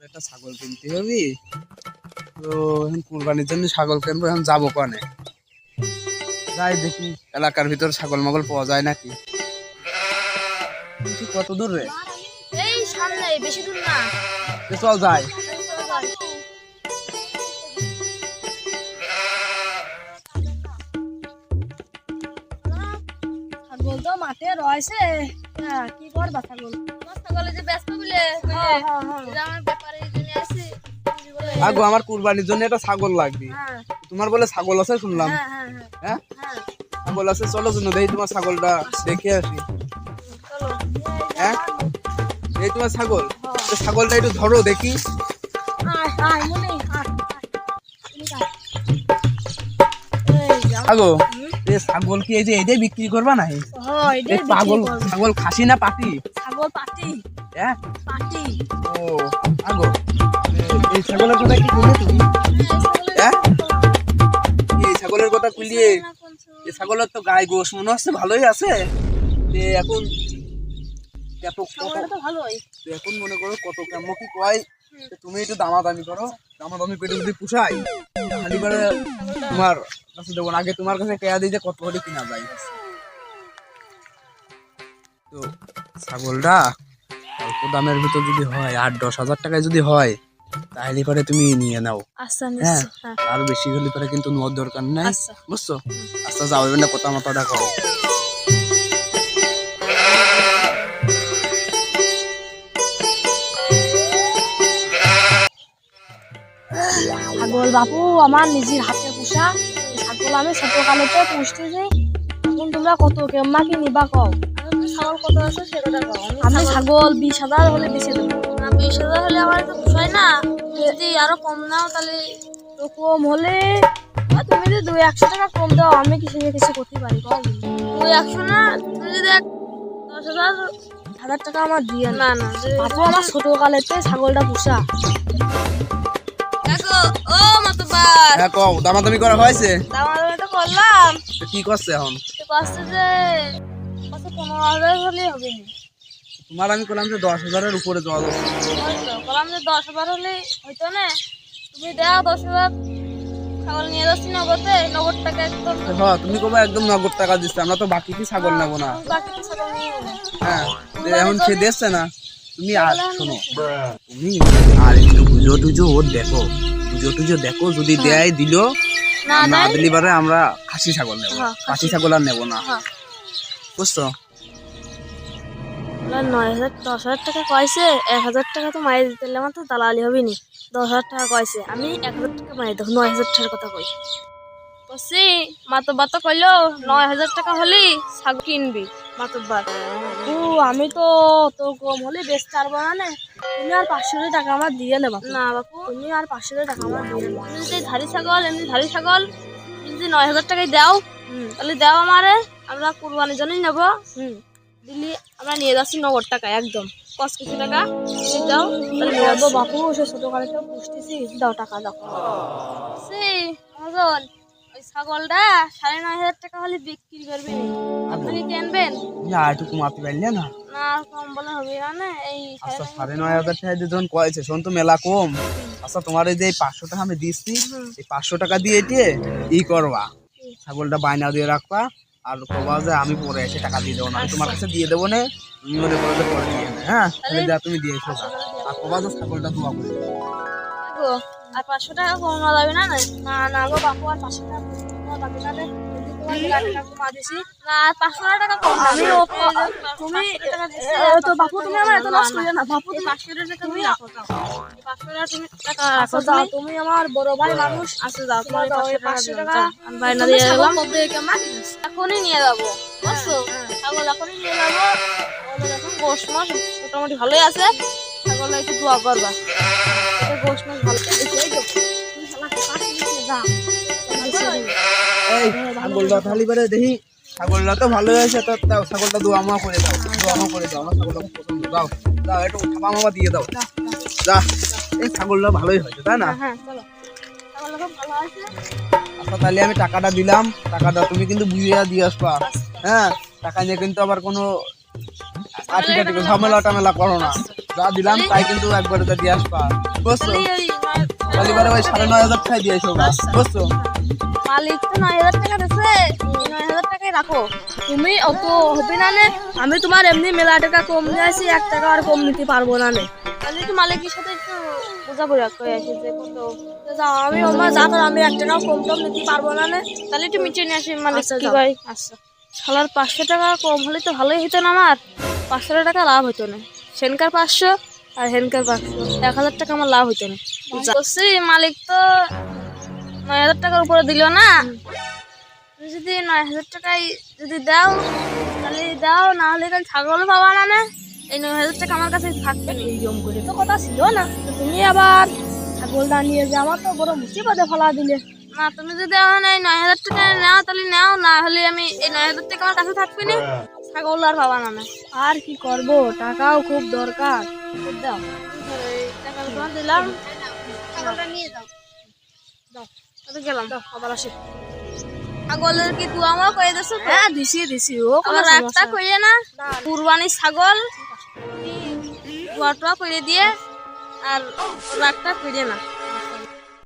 একটা ছাগল কিনতে হবে। তো এখন কুরবানির জন্য ছাগল কিনবো, এখন যাবো কানে যাই দেখি এলাকার ভিতর ছাগল মাগল পাওয়া যায় নাকি। কত দূর রে? এই সামনে, বেশি দূর না। চল যাই। ছাগল তো মাঠে রয়েছে, কি করবা ছাগল? তোমার ছাগলে যে ব্যস্ত বলে আমার ব্যাপারে জন্য আছে। আগো আমার কুরবানির জন্য একটা ছাগল লাগবে। তোমার বলে ছাগল আছে শুনলাম। হ্যাঁ ছাগল আছে, চলো জন্য দেখি তোমার ছাগলটা দেখে আসি। হ্যাঁ এই তোমার ছাগল, ছাগলটা একটু ধরো দেখি। আগো ছাগল কি এই যে এটাই বিক্রি করবা না? পাগল ছাগল খাসি না পাটি? ছাগল পাটি। হ্যাঁ পাটি। ও আগো এই ছাগলের কথা কি বললে তুমি? হ্যাঁ এই ছাগলের কথা কইলে, এই ছাগলের তো গায়ে গোশ মনে হচ্ছে ভালোই আছে। এখন এখন মনে করো কত কেমন কি কয়, তুমি একটু দামাদামি করো। দামাদামি পেটে যদি পুষাই খালি করে তোমার কাছে দেবো না, আগে তোমার কাছে কেয়া দিই যে কত করে কিনা যায়। তো ছাগলটা অল্প দামের ভিতর যদি হয়, 8-10 হাজার টাকায় যদি হয়, তাহলে পরে তুমি নিয়ে নাও। হ্যাঁ আর বেশি হলে পরে কিন্তু নেওয়ার দরকার নাই, বুঝছো? আচ্ছা যাও, না কথা মতো দেখো। ছাগল বাপু আমার নিজের হাতে পোষা ছাগল, আমি ছোটকালেতে পুষতেছি। এখন তোমরা কত কেমন কি নিবা কও? ছাগল কত আছে সেটা কও। আমি ছাগল 20,000 হলে বেশি দেবো। 20,000 হলে আমার তো পোষায় না, যদি আরো কম নাও তাহলে। তো কম হলে তুমি যদি 200 টাকা কম দাও, আমি কিছু করতে পারি। 200 না, তুমি যদি 10,000 টাকা আমার দিয়ে না। না বাপু আমার ছোটকালেতে ছাগলটা পোষা। ও মাতবার, হ্যাঁ কও, দামাদামি করা হয়েছে? দামাদামি তো করলাম। কি করছে এখন? করছে যে 15,000 হলে হবে না। তোমার আমি বললাম যে 10,000-এর উপরে যাওয়া যাবে। বললাম যে 10,000 হলে হইতো না। তুমি দাও 10,000, ছাগল নিয়ে যাচ্ছি নগদে, নগদ টাকা একদম। হ্যাঁ তুমি কবে একদম নগদ টাকা দিচ্ছে, আমরা তো বাকি কি ছাগল নেবো না। হ্যাঁ এখন সে দিচ্ছে না। তুমি আর শোনো, তুমি আর একটু বুঝো টুজো ওর দেখো, বুঝো দেখো, যদি দেয় দিল, না দিলি পারে আমরা খাসি ছাগল নেবো, খাসি ছাগল আর নেবো না, বুঝছো? 9,000 10,000 টাকা কয়েছে, 1,000 টাকা তো মায়ের দিতে আমার তো দালালি হবে নি। 10,000 টাকা কয়েছে, আমি 1,000 টাকা মায়ের দেখো, 9,000 টাকার কথা কই বসি। মাতব্বার তো কইলো 9,000 টাকা হলে ছাগল কিনবি। মাতব্বার আমি তো তো কম হলে বেচতে পারবো না। তুমি আর 500 টাকা আমার দিয়ে নেবা না বাপু, তুমি আর 500 টাকা আমার দিয়ে নেবা। তুমি যদি ধারি ছাগল, এমনি ধারি ছাগল যদি 9,000 টাকায় দাও, তাহলে দাও আমারে, আমরা কুরবানির জন্যই নেবো। দিল্লি আমরা নিয়ে যাচ্ছি নগদ টাকা একদম। কিছু টাকা দাও, তাহলে নিয়ে যাবো। বাপু সে ছোটকালে তো পুষতেছি, দাও টাকা দাও। মজন ওই ছাগলটা 9,500 টাকা হলে বিক্রি করবি, আপনি কিনবেন না? একটু কমাতে পারলে না? না কম বলে হবে না। এই 9,500 টাকা যখন কয়েছে, শোন তো মেলা কম। আচ্ছা তোমার এই যে 500 টাকা আমি দিচ্ছি, এই 500 টাকা দিয়ে এটিয়ে ই করবা, ছাগলটা বায়না দিয়ে রাখবা, আর কবা যে আমি পরে এসে টাকা দিয়ে দেবো না, আমি তোমার কাছে দিয়ে দেবো না, তুমি মনে করো যে পরে দিয়ে না। হ্যাঁ তাহলে যা তুমি দিয়ে এসো, আর কবা যে ছাগলটা দোয়া করে আর 500 টাকা কমানো যাবে না? না না গো বাপু, আর 500 টাকা কমানো যাবে না। তুমি আমার বড় ভাই মানুষ, আছে যাও, তোমার 500 টাকা বাইনা দিয়ে গেলাম, এখনই নিয়ে যাবো, বুঝছো? ছাগল এখনই নিয়ে যাবো। এখন গোশ মাস মোটামুটি ভালোই আছে, ছাগল একটু দোয়া করবা, গোশ মাস ভালো। ছাগলটা তাহলে পরে দেখি, ছাগলটা তো ভালো হয়েছে, তো ছাগলটা দোয়া মা করে দাও, দোয়া মা করে দাও, আমার ছাগলটা পছন্দ। দাও দাও একটু খাবা মামা দিয়ে দাও, যা। এই ছাগলটা ভালোই হয়েছে তাই না? আচ্ছা তাহলে আমি টাকাটা দিলাম, টাকাটা তুমি কিন্তু বুঝিয়ে দিয়ে আসবা। হ্যাঁ টাকা নিয়ে কিন্তু আবার কোনো ঝামেলা টামেলা করো না। যা দিলাম তাই কিন্তু একবারে তা দিয়ে আসবা, বুঝছো? তাহলে এবারে ওই 9,500 টাকা দিয়ে এসো, বুঝছো? মালিক তো 9,000 টাকা দিছে, 9,000 টাকাই রাখো। তুমি অত হবে না নে, আমি তোমার এমনি মেলা টাকা কম দিয়েছি, 1 টাকা আর কম নিতে পারবো না নে। তাহলে একটু মালিকের সাথে একটু বোঝাপড়া করে আসি যে কত যাও, আমি আমার যা তোর আমি 1 টাকাও কম টম নিতে পারবো না নে। তাহলে একটু মিটিয়ে নিয়ে আসি মালিক কি ভাই। আচ্ছা শালার 500 টাকা কম হলে তো ভালোই হতো না, আমার 500 টাকা লাভ হতো না। সেনকার 500 আর হেনকার 500, 1,000 টাকা আমার লাভ হতো না। বুঝছি মালিক তো 9,000 টাকার উপরে দিল না। তুমি যদি 9,000 টাকায় যদি দাও তাহলে দাও, না হলে কাল ছাগল পাবা না না। এই 9,000 টাকা আমার কাছে থাকবে না। নিয়ম করে তো কথা ছিল না, তো তুমি আবার ছাগলটা নিয়ে যে আমার তো বড় মুসিবতে ফেলা দিলে। না তুমি যদি এখন এই 9,000 টাকা নাও তাহলে নাও, না হলে আমি এই 9,000 টাকা আমার কাছে থাকবে না, ছাগল আর পাবা না না। আর কি করব, টাকাও খুব দরকার। দাও এই টাকাটা তোমার দিলাম, ছাগলটা নিয়ে যাও। দাও আমি গেলাম, দাও আবার আসি। ছাগলের কি তুই আমার কয়ে দিছ? হ্যাঁ দিছি ও কোনো রাস্তা কইয়ে না, কুরবানি ছাগল দুয়াটা করে দিয়ে আর রাগটা কইরে না।